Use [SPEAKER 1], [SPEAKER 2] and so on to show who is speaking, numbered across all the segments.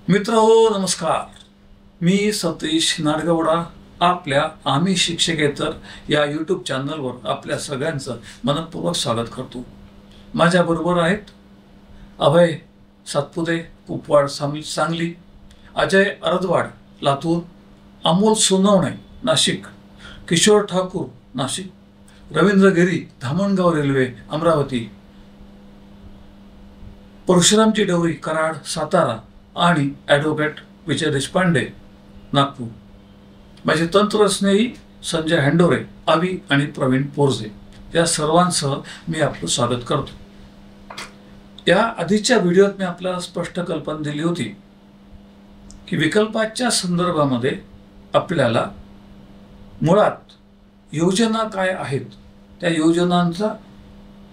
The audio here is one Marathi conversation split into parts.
[SPEAKER 1] मित्रहो नमस्कार। मी सतीश नाडगवडा आपल्या आम्ही शिक्षकेतर या यूट्यूब चॅनलवर आपल्या सगळ्यांचं मनपूर्वक स्वागत करतो। माझ्याबरोबर आहेत अभय सातपुते कुपवाड सांगली, अजय अरदवाड लातूर, अमोल सोनवणे नाशिक, किशोर ठाकूर नाशिक, रवींद्र गिरी धामणगाव रेल्वे अमरावती, परशुरामजी डवरी कराड सातारा आणि ॲडव्होकेट विजय देशपांडे नागपूर। माझे तंत्रस्नेही संजय हंडोरे आवी आणि प्रवीण पोरजे या सर्वांसह मी आपलं स्वागत करतो। या आधीच्या व्हिडिओत मी आपल्याला स्पष्ट कल्पना दिली होती की विकल्पाच्या संदर्भामध्ये आपल्याला मुळात योजना काय आहेत त्या योजनांचा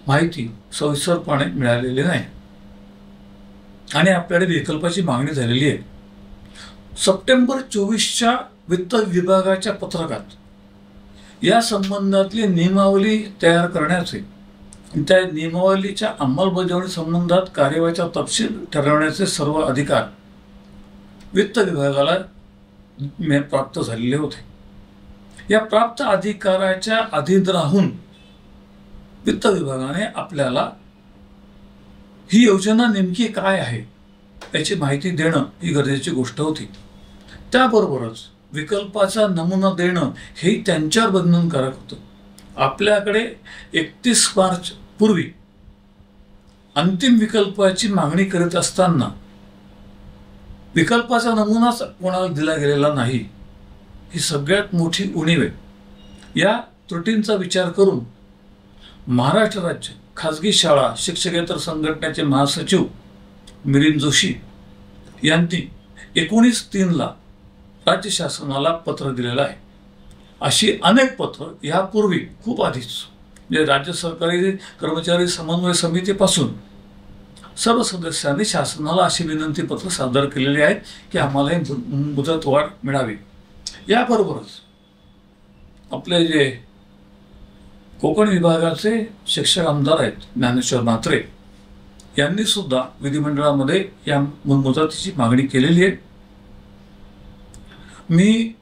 [SPEAKER 1] माहिती सविस्तरपणे मिळालेली नाही आणि आपल्याकडे विकल्पाची मागणी झालेली आहे। सप्टेंबर 24च्या वित्त विभागाच्या पत्रकात या संबंधातली नियमावली तयार करण्याचे, त्या नियमावलीच्या अंमलबजावणी संबंधात कार्यवाहीचा तपशील ठरवण्याचे सर्व अधिकार वित्त विभागाला प्राप्त झालेले होते। या प्राप्त अधिकाराच्या अधीन राहून वित्त विभागाने आपल्याला ही योजना नेमकी काय आहे याची माहिती देणं ही गरजेची गोष्ट होती। त्याबरोबरच विकल्पाचा नमुना देणं हे त्यांच्यावर बंधनकारक होतं। आपल्याकडे 31 मार्च पूर्वी अंतिम विकल्पाची मागणी करीत असताना विकल्पाचा नमुनाच कोणाला दिला गेलेला नाही, ही सगळ्यात मोठी उणीव आहे। या त्रुटींचा विचार करून महाराष्ट्र राज्य खाजगी शाळा शिक्षकेतर संघटनेचे महासचिव मिलिंद जोशी यांनी 19/3 राज्य शासनाला पत्र दिलेलं आहे। अशी अनेक पत्र यापूर्वी खूप आधीच म्हणजे राज्य सरकारी कर्मचारी समन्वय समितीपासून सर्व सदस्यांनी शासनाला अशी विनंती पत्र सादर केलेली आहेत की आम्हाला मुदतवाढ मिळावी। याबरोबरच आपले जे कोकण विभागाचे शिक्षक आमदार आहेत ज्ञानेश्वर म्हात्रे यांनी सुद्धा विधिमंडळामध्ये या मुदतीची मागणी केलेली आहे। मी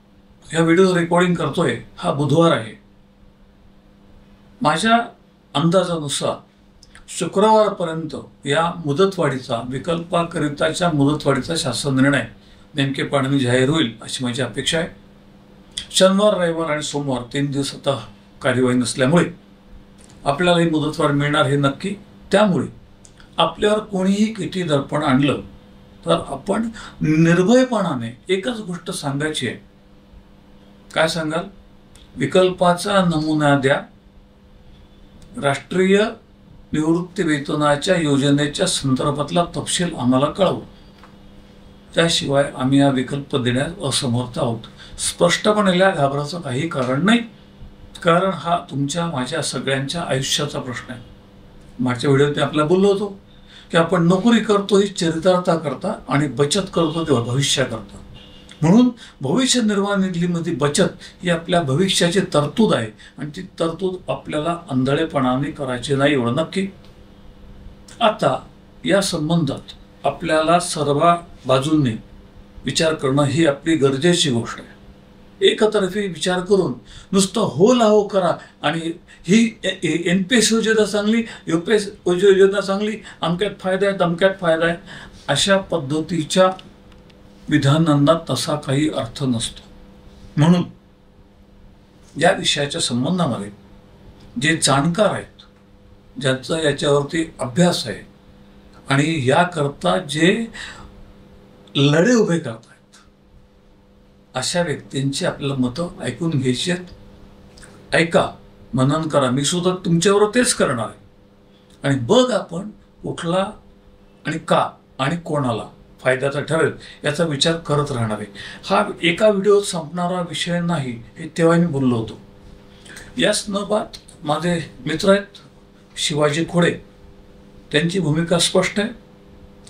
[SPEAKER 1] या व्हिडिओ रेकॉर्डिंग करतोय हा बुधवार आहे। माझ्या अंदाजानुसार शुक्रवारपर्यंत या मुदतवाढीचा विकल्पाकरिताच्या मुदतवाढीचा शासन निर्णय नेमकेपणाने जाहीर होईल अशी माझी अपेक्षा आहे। शनिवार रविवार आणि सोमवार 3 दिवस आता कार्यवाही नसल्यामुळे आपल्याला ही मुदतवाढ मिळणार हे नक्की। त्यामुळे आपल्यावर कोणीही किती दडपण आणलं तर आपण निर्भयपणाने एकच गोष्ट सांगायची आहे। काय सांगाल? विकल्पाचा नमुना द्या, राष्ट्रीय निवृत्ती वेतनाच्या योजनेच्या संदर्भातला तपशील आम्हाला कळवा, त्याशिवाय आम्ही हा विकल्प देण्यास असमर्थ आहोत। स्पष्टपणे घाबरायचं काही कारण नाही, कारण हा तुमच्या माझ्या सगळ्यांच्या आयुष्याचा प्रश्न आहे। मागच्या व्हिडिओत मी आपल्याला बोललो होतो की आपण नोकरी करतो ही चरितार्था करता आणि बचत करतो ते भविष्याकरता। म्हणून भविष्य निर्वाह निधीमध्ये बचत ही आपल्या भविष्याची तरतूद आहे आणि ती तरतूद आपल्याला आंधळेपणाने करायची नाही एवढं नक्की। आता या संबंधात आपल्याला सर्व बाजूंनी विचार करणं ही आपली गरजेची गोष्ट आहे। एकतर्फी विचार करून नुसतं हो लाहो करा आणि ही NPS योजना चांगली, UPS योजना चांगली, अमक्यात फायदा आहे तमक्यात फायदा आहे, अशा पद्धतीच्या विधानांना तसा काही अर्थ नसतो। म्हणून या विषयाच्या संबंधामध्ये जे जाणकार आहेत, ज्यांचा याच्यावरती अभ्यास आहे आणि याकरता जे लढे उभे करतात अशा व्यक्तींची आपल्याला मतं ऐकून घ्यायची आहेत। ऐका, मनन करा, मी सुद्धा तुमच्यावर तेच करणार आहे आणि बघ आपण कुठला आणि का आणि कोणाला फायद्याचा ठरेल याचा विचार करत राहणार आहे। हा एका व्हिडिओत संपणारा विषय नाही हे तेव्हा मी बोललो होतो। या संदर्भात माझे मित्र आहेत शिवाजी खोडे, त्यांची भूमिका स्पष्ट आहे।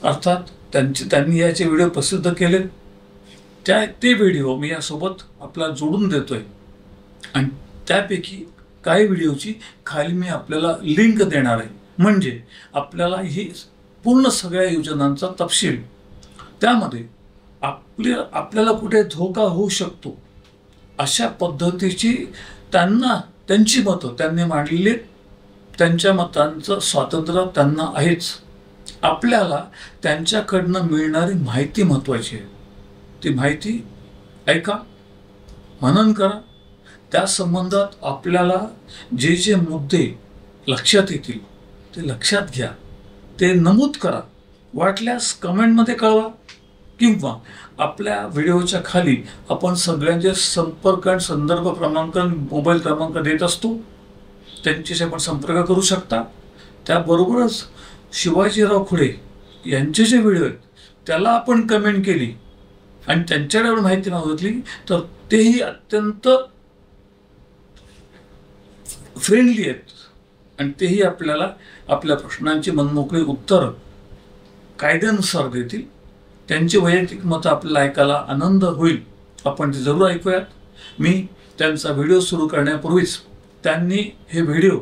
[SPEAKER 1] अर्थात त्यांनी याचे व्हिडिओ प्रसिद्ध केले, ते व्हिडिओ मी यासोबत आपल्याला जोडून देतोय आणि त्यापैकी काही व्हिडिओची खाली मी आपल्याला लिंक देणार आहे, म्हणजे आपल्याला ही पूर्ण सगळ्या योजनांचा तपशील त्यामध्ये आपल्याला कुठे धोका होऊ शकतो अशा पद्धतीची त्यांची मतं त्यांनी मांडलेली, त्यांच्या मतांचं स्वातंत्र्य त्यांना आहेच. आपल्याला त्यांच्याकडनं मिळणारी माहिती महत्वाची आहे. ती माहिती ऐका, मनन करा. त्या संबंधात आपल्याला जे जे मुद्दे लक्षात येतील ते लक्षात घ्या, ते नमूद करा. वाटल्यास कमेंटमध्ये कळवा, किंवा आपल्या व्हिडिओच्या खाली आपण सगळ्यांचे संपर्क आणि संदर्भ क्रमांक, मोबाईल क्रमांक देत असतो. त्यांच्याशी आपण संपर्क करू शकता. त्याबरोबरच शिवाजीराव खुडे यांचे जे व्हिडिओ आहेत त्याला आपण कमेंट केली आणि त्यांच्याकडे माहिती मागितली तर तेही अत्यंत फ्रेंडली आहेत आणि तेही आपल्याला आपल्या प्रश्नांची मनमोकळी उत्तर कायद्यानुसार देतील. त्यांची वैयक्तिक मतं आपल्याला ऐकायला आनंद होईल. आपण ते जरूर ऐकूयात. मी त्यांचा व्हिडिओ सुरू करण्यापूर्वीच त्यांनी हे व्हिडिओ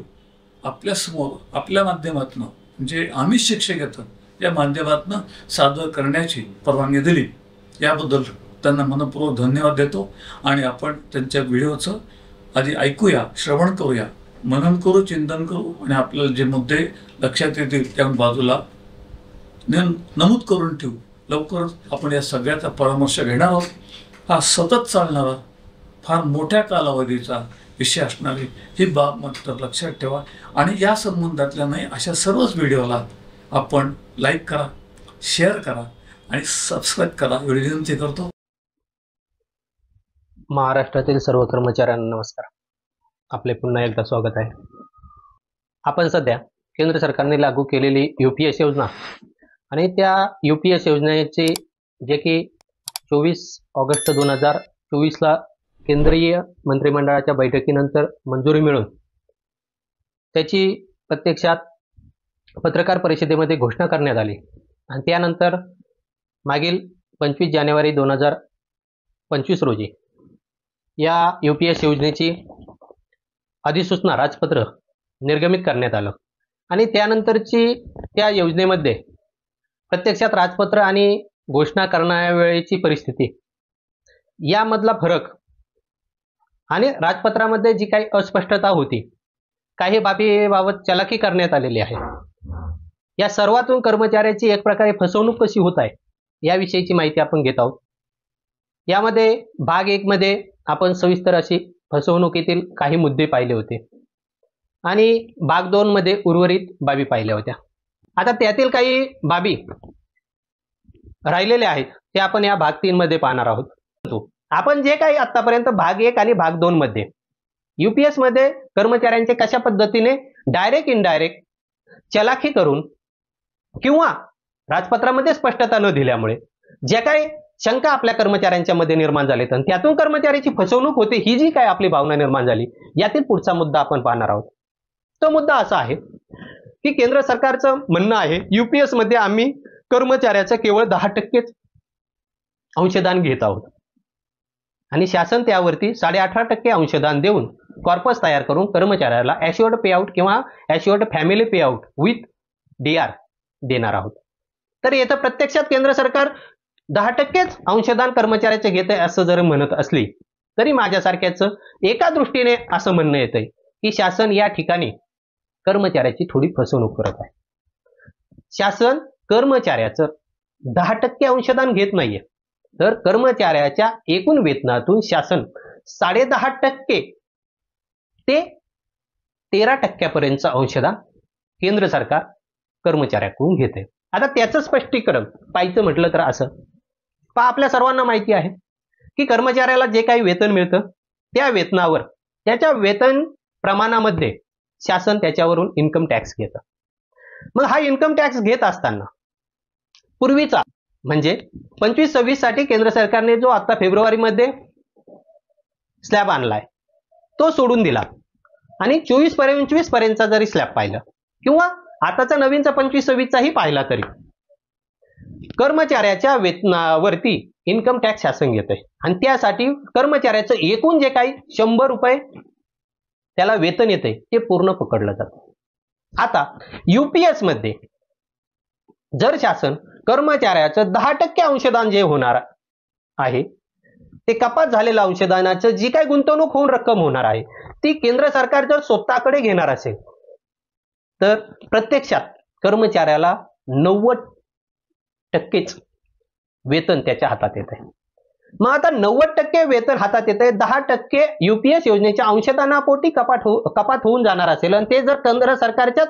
[SPEAKER 1] आपल्यासमोर आपल्या माध्यमातून, म्हणजे आम्ही शिक्षक येतात या माध्यमातून सादर करण्याची परवानगी दिली. याबद्दल त्यांना मनपूर्वक धन्यवाद देतो. आणि आपण त्यांच्या व्हिडिओचं आधी ऐकूया, श्रवण करूया, मनन करू, चिंतन करू आणि आपल्याला जे मुद्दे लक्षात येतील त्या बाजूला नमूद करून ठेवू. लवकरच आपण या सगळ्याचा परामर्श घेणार आहोत. हा सतत चालणारा फार मोठ्या कालावधीचा विषय असणारी ही बाब मात्र लक्षात ठेवा. आणि या संबंधातल्या नाही अशा सर्वच व्हिडिओला आपण लाईक करा, शेअर करा आणि सबस्क्राईब करा एवढी विनंती करतो.
[SPEAKER 2] महाराष्ट्रातील सर्व कर्मचाऱ्यांना नमस्कार. आपले पुन्हा एकदा स्वागत आहे. आपण सध्या केंद्र सरकारने लागू केलेली UPS योजना आणि त्या UPS योजनेचे जे की 24 ऑगस्ट 2024ला केंद्रीय मंत्रिमंडळाच्या बैठकीनंतर मंजुरी मिळून त्याची प्रत्यक्षात पत्रकार परिषदेमध्ये घोषणा करण्यात आली आणि त्यानंतर मागील 25 जानेवारी 2025 रोजी या UPS योजनेची अधिसूचना राजपत्र निर्गमित करण्यात आलं आणि त्यानंतरची त्या योजनेमध्ये प्रत्यक्षात राजपत्र आणि घोषणा करण्यावेळेची परिस्थिती यामधला फरक आणि राजपत्रामध्ये जी काही अस्पष्टता होती, काही बाबीबाबत चलाखी करण्यात आलेली आहे. या सर्वातून कर्मचाऱ्याची एक प्रकारे फसवणूक कशी होत आहे याविषयीची माहिती आपण घेत आहोत. यामध्ये भाग 1 मध्ये आपण सविस्तर अशी फसवणुकीतील काही मुद्दे पाहिले होते आणि भाग 2 मध्ये उर्वरित बाबी पाहिल्या होत्या. आता त्यातील काही बाबी राहिलेल्या आहेत ते आपण या भाग 3 मध्ये पाहणार आहोत. आपण जे काही आतापर्यंत भाग 1 आणि भाग 2 मध्ये UPS मध्ये कर्मचाऱ्यांचे कशा पद्धतीने डायरेक्ट इनडायरेक्ट चलाखी करून किंवा राजपत्रामध्ये स्पष्टता न दिल्यामुळे जे काही शंका आपल्या कर्मचाऱ्यांच्या मध्ये निर्माण झाली आणि त्यातून कर्मचाऱ्याची फसवणूक होते ही जी काही आपली भावना निर्माण झाली, यातील पुढचा मुद्दा आपण पाहणार आहोत. तो मुद्दा असा आहे की केंद्र सरकारचं म्हणणं आहे UPS मध्ये आम्ही कर्मचाऱ्याचं केवळ 10% अंशदान घेत आहोत आणि शासन त्यावरती 18.5% अंशदान देऊन कॉर्पस तयार करून कर्मचाऱ्याला ॲश्युअर्ड पेआउट किंवा assured family payout with DR देणार आहोत. तर येथे प्रत्यक्षात केंद्र सरकार 10%च अंशदान कर्मचाऱ्याचे घेते असं जर म्हणत असली तरी माझ्यासारख्याचं एका दृष्टीने असं म्हणणं येतंय की शासन या ठिकाणी कर्मचाऱ्याची थोडी फसवणूक करत आहे. शासन कर्मचाऱ्याचं 10% अंशदान घेत नाहीये, तर कर्मचाऱ्याच्या एकूण वेतनातून शासन 10.5% ते 13% पर्यंतचं अंशदान केंद्र सरकार कर्मचाऱ्याकडून घेते. आता त्याचं स्पष्टीकरण पाहायचं म्हटलं तर असं आपल्या सर्वांना माहिती आहे की कर्मचाऱ्याला जे काही वेतन मिळतं त्या वेतनावर त्याच्या वेतन प्रमाणामध्ये शासन त्याच्यावरून इन्कम टॅक्स घेतं. मग हा इन्कम टॅक्स घेत असताना पूर्वीचा म्हणजे 25-26 साठी केंद्र सरकारने जो आता फेब्रुवारीमध्ये स्लॅब आणलाय तो सोडून दिला आणि 24-25 पर्यंतचा जरी स्लॅब पाहिला किंवा आताचा नवीनचा 25-26 चाही पाहिला तरी कर्मचाऱ्याच्या वेतनावरती इन्कम टॅक्स शासन घेते आणि त्यासाठी कर्मचाऱ्याचं एकूण जे काही 100 रुपये त्याला वेतन येते ते पूर्ण पकडलं जातं. आता UPS मध्ये जर शासन कर्मचाऱ्याचं 10% अंशदान जे होणार आहे ते कपात झालेल्या अंशदानाचं जी काही गुंतवणूक होऊन रक्कम होणार आहे ती केंद्र सरकार जर स्वतःकडे घेणार असेल तर प्रत्यक्षात कर्मचाऱ्याला 90% वेतन त्याच्या हातात येत आहे. मग आता 90% वेतन हातात येत आहे, 10% युपीएस योजनेच्या अंशदानापोटी कपात होऊन जाणार असेल आणि ते जर केंद्र सरकारच्याच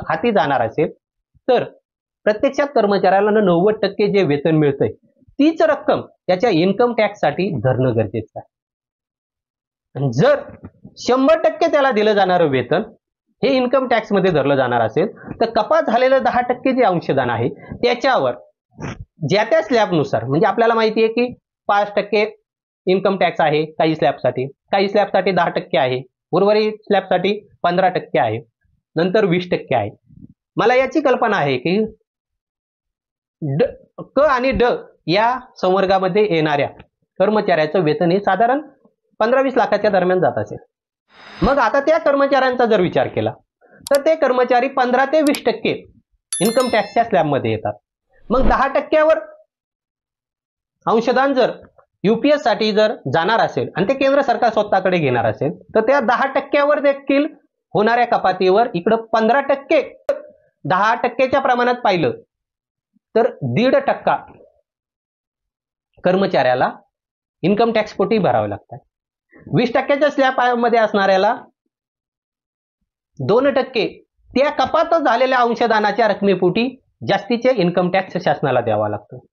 [SPEAKER 2] हाती जाणार असेल तर प्रत्यक्षात कर्मचाऱ्याला 90% जे वेतन मिळतंय तीच रक्कम त्याच्या इन्कम टॅक्ससाठी धरणं गरजेचं आहे. आणि जर 100% त्याला दिलं जाणारं वेतन हे इन्कम टॅक्स मध्ये धरलं जाणार असेल तर कपात झालेलं 10% जे अंशदान आहे त्याच्यावर ज्या त्या स्लॅबनुसार, म्हणजे आपल्याला माहिती आहे की 5% इन्कम टॅक्स आहे काही स्लॅबसाठी 10% आहे, उर्वरित स्लॅबसाठी 15% आहे, नंतर 20% आहे. मला याची कल्पना आहे की क आणि ड या संवर्गामध्ये येणाऱ्या कर्मचाऱ्याचं वेतन हे साधारण 15-20 लाखाच्या दरम्यान जात असेल. मग आता त्या कर्मचाऱ्यांचा जर विचार केला तर ते कर्मचारी 15 ते 20% इन्कम टॅक्सच्या स्लॅबमध्ये येतात. मग 10%वर अंशदान जर युपीएस साठी जर जाणार असेल आणि ते केंद्र सरकार स्वतःकडे घेणार असेल तर त्या 10%वर देखील होणाऱ्या कपातीवर इकडं 15%, 10%च्या प्रमाणात पाहिलं तर 1.5% कर्मचाऱ्याला इन्कम टॅक्स पोटी भरावे लागतात. 20%च्या स्लॅब मध्ये असणाऱ्याला 2% त्या कपात झालेल्या अंशदानाच्या रकमेपोटी जास्तीचे इन्कम टॅक्स शासनाला द्यावा लागतो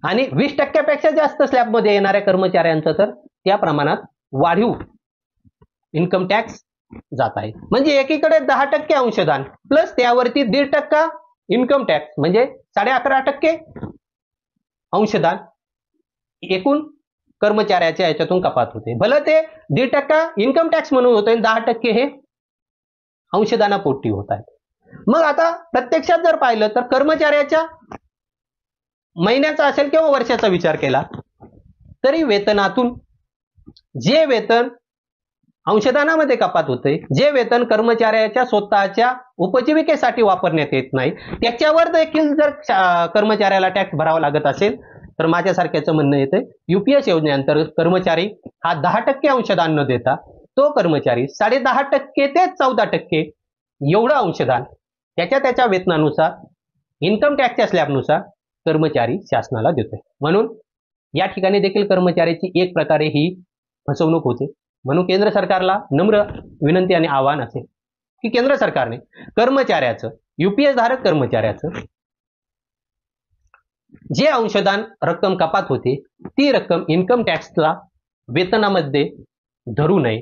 [SPEAKER 2] आणि 20%पेक्षा जास्त स्लॅब मध्ये येणाऱ्या कर्मचाऱ्यांचं तर त्या प्रमाणात वाढीव इन्कम टॅक्स जात आहे. म्हणजे एकीकडे 10% अंशदान प्लस त्यावरती 1.5% इन्कम टॅक्स म्हणजे 11.5% अंशदान एकूण कर्मचाऱ्याच्या याच्यातून कपात होते. भलं ते 1.5% इन्कम टॅक्स म्हणून होतोय, 10% हे अंशदानापोटी होत आहे. मग आता प्रत्यक्षात जर पाहिलं तर कर्मचाऱ्याच्या महिन्याचा असेल किंवा वर्षाचा विचार केला तरी वेतनातून जे वेतन अंशदानामध्ये कपात होते, जे वेतन कर्मचाऱ्याच्या स्वतःच्या उपजीविकेसाठी वापरण्यात येत नाही त्याच्यावर देखील जर कर्मचाऱ्याला टॅक्स भरावा लागत असेल तर माझ्यासारख्याचं म्हणणं येतं युपीएस योजनेअंतर्गत कर्मचारी हा 10% अंशदान न देता तो कर्मचारी 10.5% ते 14% एवढं अंशदान त्याच्या वेतनानुसार इन्कम टॅक्सच्या स्लॅबनुसार कर्मचारी शासनाला देतोय. म्हणून या ठिकाणी देखील कर्मचाऱ्याची एक प्रकारे ही फसवणूक होते. म्हणून केंद्र सरकारला नम्र विनंती आणि आवाहन असेल की केंद्र सरकारने कर्मचाऱ्याचं, युपीएस धारक कर्मचाऱ्याचं जे अंशदान रक्कम कपात होते ती रक्कम इन्कम टॅक्सला वेतनामध्ये धरू नये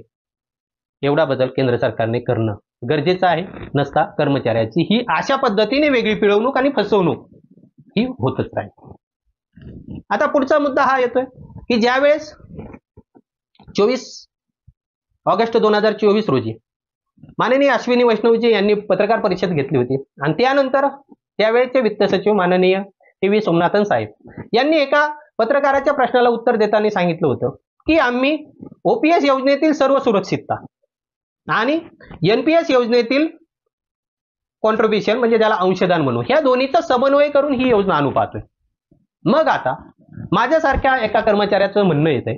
[SPEAKER 2] एवढा बदल केंद्र सरकारने करणं गरजेचं आहे. नसता कर्मचाऱ्याची ही अशा पद्धतीने वेगळी पिळवणूक आणि फसवणूक ही होतच राहील. आता पुढचा मुद्दा हा येतोय की ज्यावेळेस 24 ऑगस्ट 2024 रोजी माननीय अश्विनी वैष्णवजी यांनी पत्रकार परिषद घेतली होती आणि त्यानंतर त्यावेळेचे वित्त सचिव माननीय टी.व्ही. सोमनाथन साहेब यांनी एका पत्रकाराच्या प्रश्नाला उत्तर देताना सांगितलं होतं की आम्ही ओपीएस योजनेतील सर्व सुरक्षितता आणि एनपीएस योजनेतील कॉन्ट्रीब्युशन म्हणजे ज्याला अंशदान म्हणू ह्या दोन्हीचा समन्वय करून ही योजना आणू पाहतोय. मग आता माझ्यासारख्या एका कर्मचाऱ्याचं म्हणणं येत आहे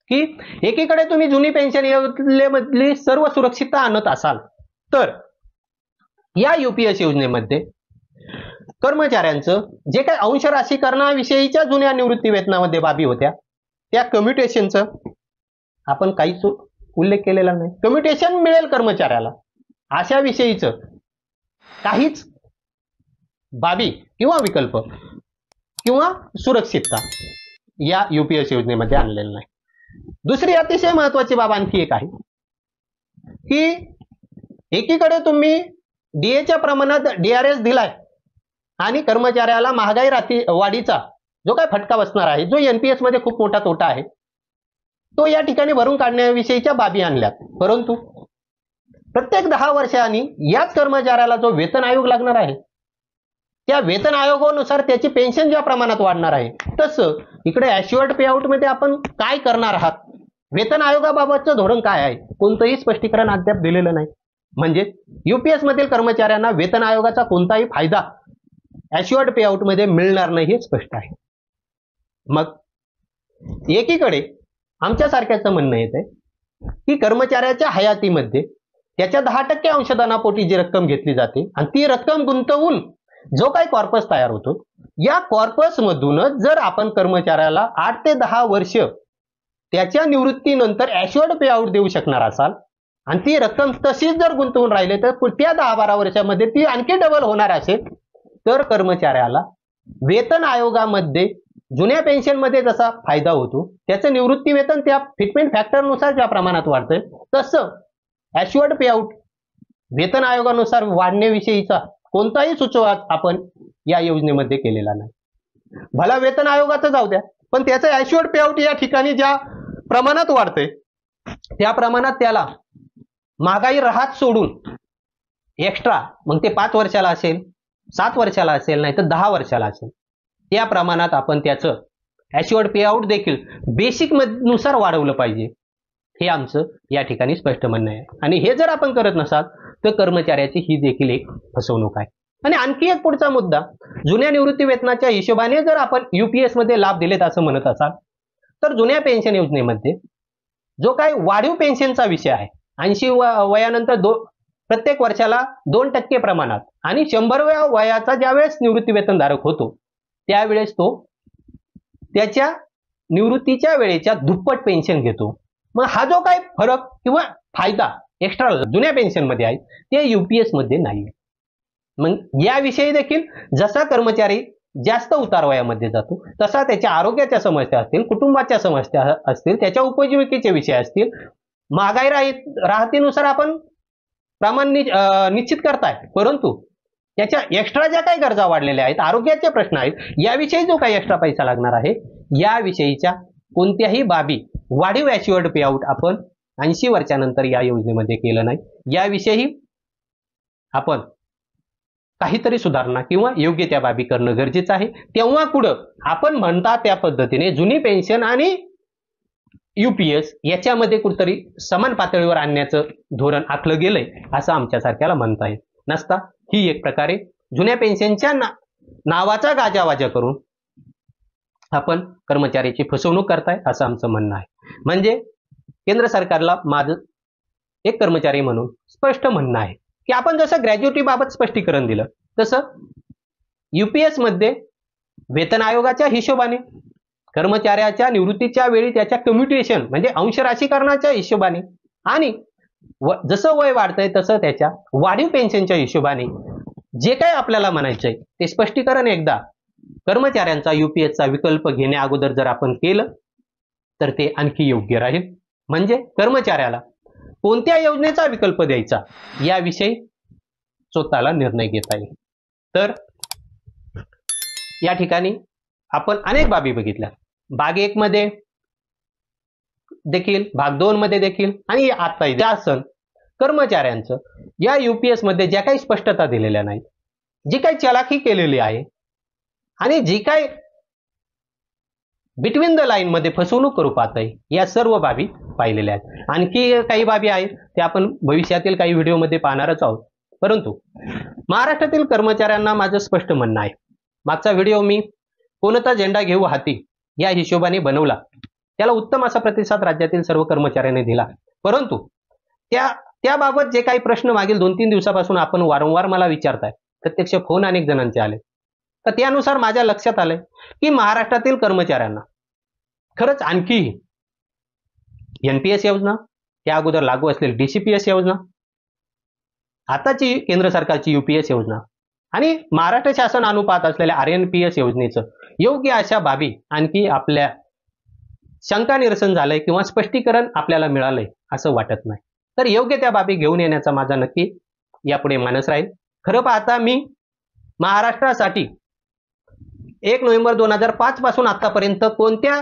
[SPEAKER 2] की एकीकडे तुम्ही जुनी पेन्शन योजनेमधली सर्व सुरक्षितता आणत असाल तर या युपीएस योजनेमध्ये कर्मचाऱ्यांचं जे काही अंश राशीकरणाविषयीच्या जुन्या निवृत्ती वेतनामध्ये बाबी होत्या त्या कम्युटेशनचं आपण काहीच उल्लेख केलेला नाही. कम्युटेशन मिळेल कर्मचाऱ्याला अशा विषयीचं काहीच बाबी किंवा विकल्प किंवा सुरक्षितता या युपीएस योजनेमध्ये आणलेलं नाही. दुसरी अतिशय महत्वाची बाब आणखी एक आहे की एकीकडे तुम्ही डीएच्या प्रमाणात डीआरएस दिलाय आणि कर्मचाऱ्याला महागाई वाढीचा जो काय फटका बसणार आहे, जो एनपीएस मध्ये खूप मोठा तोटा आहे, तो या ठिकाणी भरून काढण्याविषयीच्या बाबी आणल्यात. परंतु प्रत्येक 10 वर्षांनी याच कर्मचाऱ्याला जो वेतन आयोग लागणार आहे त्या वेतन आयोगानुसार त्याची पेन्शन ज्या प्रमाणात वाढणार आहे तसं इकडे ॲश्युअर्ड पेआउट मध्ये आपण काय करणार आहात, वेतन आयोगाबाबतचं धोरण काय आहे, कोणतंही स्पष्टीकरण अद्याप दिलेलं नाही. म्हणजे युपीएस मधील कर्मचाऱ्यांना वेतन आयोगाचा कोणताही फायदा ॲश्युअर्ड पेआउट मध्ये मिळणार नाही हे स्पष्ट आहे. मग एकीकडे आमच्यासारख्याचं म्हणणं येत आहे की कर्मचाऱ्याच्या हयातीमध्ये त्याच्या 10% अंशदानापोटी जी रक्कम घेतली जाते आणि ती रक्कम गुंतवून जो काही कॉर्पस तयार होतो, या कॉर्पस मधूनच जर आपण कर्मचाऱ्याला 8 ते 10 वर्ष त्याच्या निवृत्तीनंतर ॲश्युअर्ड पे आउट देऊ शकणार असाल आणि ती रक्कम तशीच जर गुंतवून राहिले तर पुढच्या 10-12 वर्षामध्ये ती आणखी डबल होणार असेल, तर कर्मचाऱ्याला वेतन आयोगामध्ये जुन्या पेन्शनमध्ये जसा फायदा होतो, त्याचं निवृत्ती वेतन त्या फिटमेंट फॅक्टरनुसार ज्या प्रमाणात वाढतंय, तसं ॲश्युअर्ड पे आउट वेतन आयोगानुसार वाढण्याविषयीचा कोणताही सुचवा आपण या योजनेमध्ये केलेला नाही. भला वेतन आयोगाचं जाऊ द्या, पण त्याचं ॲश्युअर्ड पे आउट या ठिकाणी ज्या प्रमाणात वाढतंय त्या प्रमाणात त्याला महागाई राहत सोडून एक्स्ट्रा, मग ते 5 वर्षाला असेल, 7 वर्षाला असेल, नाही तर 10 वर्षाला असेल, त्या प्रमाणात आपण त्याचं ॲश्युअर्ड पे आउट देखील बेसिक नुसार वाढवलं पाहिजे, हे आमचं या ठिकाणी स्पष्ट म्हणणं आहे. आणि हे जर आपण करत नसाल तर कर्मचाऱ्याची ही देखील एक फसवणूक आहे. आणि आणखी एक पुढचा मुद्दा, जुन्या निवृत्ती वेतनाच्या हिशोबाने जर आपण UPS मध्ये लाभ दिलेत असं म्हणत असाल, तर जुन्या पेन्शन योजनेमध्ये जो काही वाढीव पेन्शनचा विषय आहे, 80 वयानंतर प्रत्येक वर्षाला 2% प्रमाणात आणि 100व्या वयाचा ज्यावेळेस निवृत्ती वेतनधारक होतो त्यावेळेस तो त्याच्या निवृत्तीच्या वेळेच्या दुप्पट पेन्शन घेतो. मग हा जो काही फरक किंवा फायदा एक्स्ट्रा जुन्या पेन्शनमध्ये आहे ते UPS मध्ये नाही. मग याविषयी देखील जसा कर्मचारी जास्त उतार वयामध्ये जातो तसा त्याच्या आरोग्याच्या समस्या असतील, कुटुंबाच्या समस्या असतील, त्याच्या उपजीविकेचे विषय असतील, महागाई राहतीनुसार आपण प्रमाण निश्चित करताय, परंतु त्याच्या एक्स्ट्रा ज्या काही गरजा वाढलेल्या आहेत, आरोग्याचे प्रश्न आहेत, याविषयी जो काही एक्स्ट्रा पैसा लागणार आहे याविषयीच्या कोणत्याही बाबी वाढीव ॲश्युअर्ड पे आउट आपण 80 वर्षानंतर या योजनेमध्ये केलं नाही. याविषयी आपण काहीतरी सुधारणा किंवा योग्य त्या बाबी करणं गरजेचं आहे. तेव्हा पुढं आपण म्हणता त्या पद्धतीने जुनी पेन्शन आणि UPS याच्यामध्ये कुठेतरी समान पातळीवर आणण्याचं धोरण आखलं गेलंय असं आमच्यासारख्याला म्हणता येत नसता. ही एक प्रकारे जुन्या पेन्शनच्या नावाचा गाजावाजा करून आपण कर्मचाऱ्याची फसवणूक करताय असं आमचं म्हणणं आहे. म्हणजे केंद्र सरकारला माझं एक कर्मचारी म्हणून स्पष्ट म्हणणं आहे की आपण जसं ग्रॅज्युटी बाबत स्पष्टीकरण दिलं तसं UPS मध्ये वेतन आयोगाच्या हिशोबाने कर्मचाऱ्याच्या निवृत्तीच्या वेळी त्याच्या कम्युटेशन म्हणजे अंशराशीकरणाच्या हिशोबाने आणि जसं वय वाढतंय तसं त्याच्या वाढीव पेन्शनच्या हिशोबाने जे काही आपल्याला म्हणायचंय ते स्पष्टीकरण एकदा कर्मचाऱ्यांचा UPSचा विकल्प घेण्या अगोदर जर आपण केलं तर ते आणखी योग्य राहील. म्हणजे कर्मचाऱ्याला कोणत्या योजनेचा विकल्प द्यायचा याविषयी स्वतःला निर्णय घेता येईल. तर या ठिकाणी आपण अनेक बाबी बघितल्या, भाग 1 मध्ये देखील, भाग 2 मध्ये देखील आणि आता शासन कर्मचाऱ्यांचं या UPS मध्ये ज्या काही स्पष्टता दिलेल्या नाहीत, जी काही चलाखी केलेली आहे आणि जी काही बिटवीन द लाईन मध्ये फसवणूक करू पाहताय, या सर्व बाबी पाहिलेल्या आहेत. आणखी काही बाबी आहेत त्या आपण भविष्यातील काही व्हिडिओमध्ये पाहणारच आहोत. परंतु महाराष्ट्रातील कर्मचाऱ्यांना माझं स्पष्ट म्हणणं आहे, मागचा व्हिडिओ मी कोणता झेंडा घेऊ हाती या हिशोबाने बनवला, त्याला उत्तम असा प्रतिसाद राज्यातील सर्व कर्मचाऱ्यांनी दिला. परंतु त्याबाबत जे काही प्रश्न मागील 2-3 दिवसापासून आपण वारंवार मला विचारताय, प्रत्यक्ष फोन अनेक जणांचे आले, तर त्यानुसार माझ्या लक्षात आलंय की महाराष्ट्रातील कर्मचाऱ्यांना खरंच आणखी NPS योजना, त्या अगोदर लागू असलेली DCPS योजना, आताची केंद्र सरकारची UPS योजना आणि महाराष्ट्र शासन अनुपात असलेल्या RNPS योजनेचं योग्य अशा बाबी आणखी आपल्या शंका निरसन झालंय किंवा स्पष्टीकरण आपल्याला मिळालंय असं वाटत नाही. तर योग्य त्या बाबी घेऊन येण्याचा माझा नक्की यापुढे मानस राहील. खरं पाहता मी महाराष्ट्रासाठी 1 नोव्हेंबर 2005 पासून आतापर्यंत कोणत्या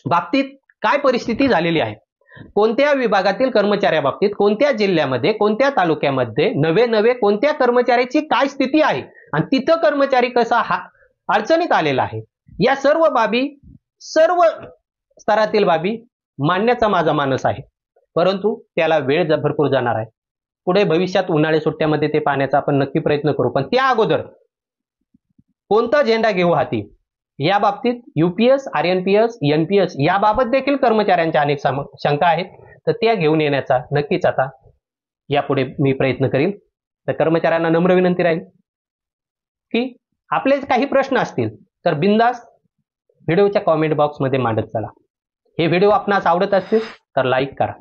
[SPEAKER 2] बाबतीत काय परिस्थिती झालेली आहे, कोणत्या विभागातील कर्मचाऱ्याबाबतीत, कोणत्या जिल्ह्यामध्ये, कोणत्या तालुक्यामध्ये नवे कोणत्या कर्मचाऱ्याची काय स्थिती आहे आणि तिथं कर्मचारी कसा अडचणीत आलेला आहे, या सर्व बाबी, सर्व स्तरातील बाबी मांडण्याचा माझा मानस आहे. परंतु त्याला वेळ भरपूर जाणार आहे. पुढे भविष्यात उन्हाळी सुट्ट्यामध्ये ते पाहण्याचा आपण नक्की प्रयत्न करू. पण त्या अगोदर कोणता झेंडा घेऊ हाती या बाबतीत UPS, RNPS, NPS याबाबत देखील कर्मचाऱ्यांच्या अनेक शंका आहेत, तर त्या घेऊन येण्याचा नक्कीच आता यापुढे मी प्रयत्न करीन. तर कर्मचाऱ्यांना नम्र विनंती राहील की आपले काही प्रश्न असतील तर बिनधास्त व्हिडिओच्या कॉमेंट बॉक्समध्ये मांडत चला. हे व्हिडिओ आपणास आवडत असतील तर लाईक करा,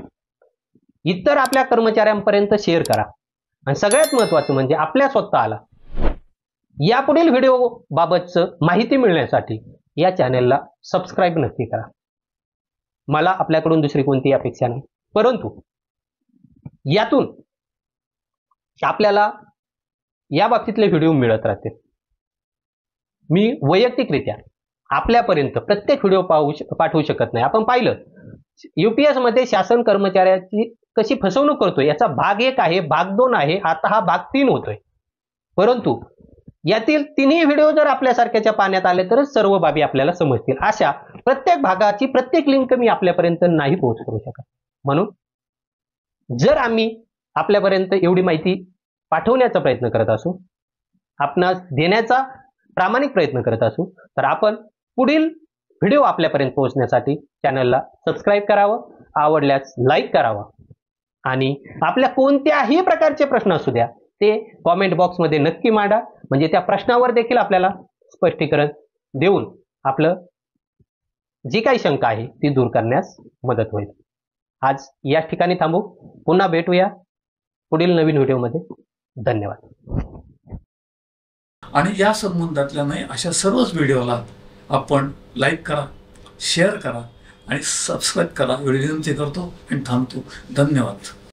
[SPEAKER 2] इतर आपल्या कर्मचाऱ्यांपर्यंत शेअर करा, आणि सगळ्यात महत्त्वाचं म्हणजे आपल्या स्वतःला यापुढील व्हिडिओ बाबतचं माहिती मिळण्यासाठी या चॅनलला सबस्क्राईब नक्की करा. मला आपल्याकडून दुसरी कोणती अपेक्षा नाही, परंतु यातून आपल्याला या बाबतीतले व्हिडिओ मिळत राहतील. मी वैयक्तिकरित्या आपल्यापर्यंत प्रत्येक व्हिडिओ पाठवू शकत नाही. आपण पाहिलं UPS मध्ये शासन कर्मचाऱ्याची कशी फसवणूक करतोय याचा भाग 1 आहे, भाग 2 आहे, आता हा भाग 3 होतोय. परंतु यातील तिन्ही व्हिडिओ जर आपल्यासारख्याच्या पाण्यात आले तरच सर्व बाबी आपल्याला समजतील. अशा प्रत्येक भागाची प्रत्येक लिंक मी आपल्यापर्यंत नाही पोहोच करू शकत. म्हणून जर आम्ही आपल्यापर्यंत एवढी माहिती पाठवण्याचा प्रयत्न करत असू, आपणास देण्याचा प्रामाणिक प्रयत्न करत असू, तर आपण पुढील व्हिडिओ आपल्यापर्यंत पोहोचण्यासाठी चॅनलला सबस्क्राईब करावं, आवडल्यास लाईक करावं, आणि आपल्या कोणत्याही प्रकारचे प्रश्न असू द्या ते कॉमेंट बॉक्समध्ये नक्की मांडा. म्हणजे त्या प्रश्नावर देखील आपल्याला स्पष्टीकरण देऊन आपलं जी काही शंका आहे ती दूर करण्यास मदत होईल. आज या ठिकाणी थांबू, पुन्हा भेटूया पुढील नवीन व्हिडिओमध्ये. धन्यवाद.
[SPEAKER 1] आणि या संबंधातल्या नाही अशा सर्वच व्हिडिओला आपण लाईक करा, शेअर करा आणि सबस्क्राईब करा. व्हिडिओ विनंती करतो आणि थांबतो. धन्यवाद.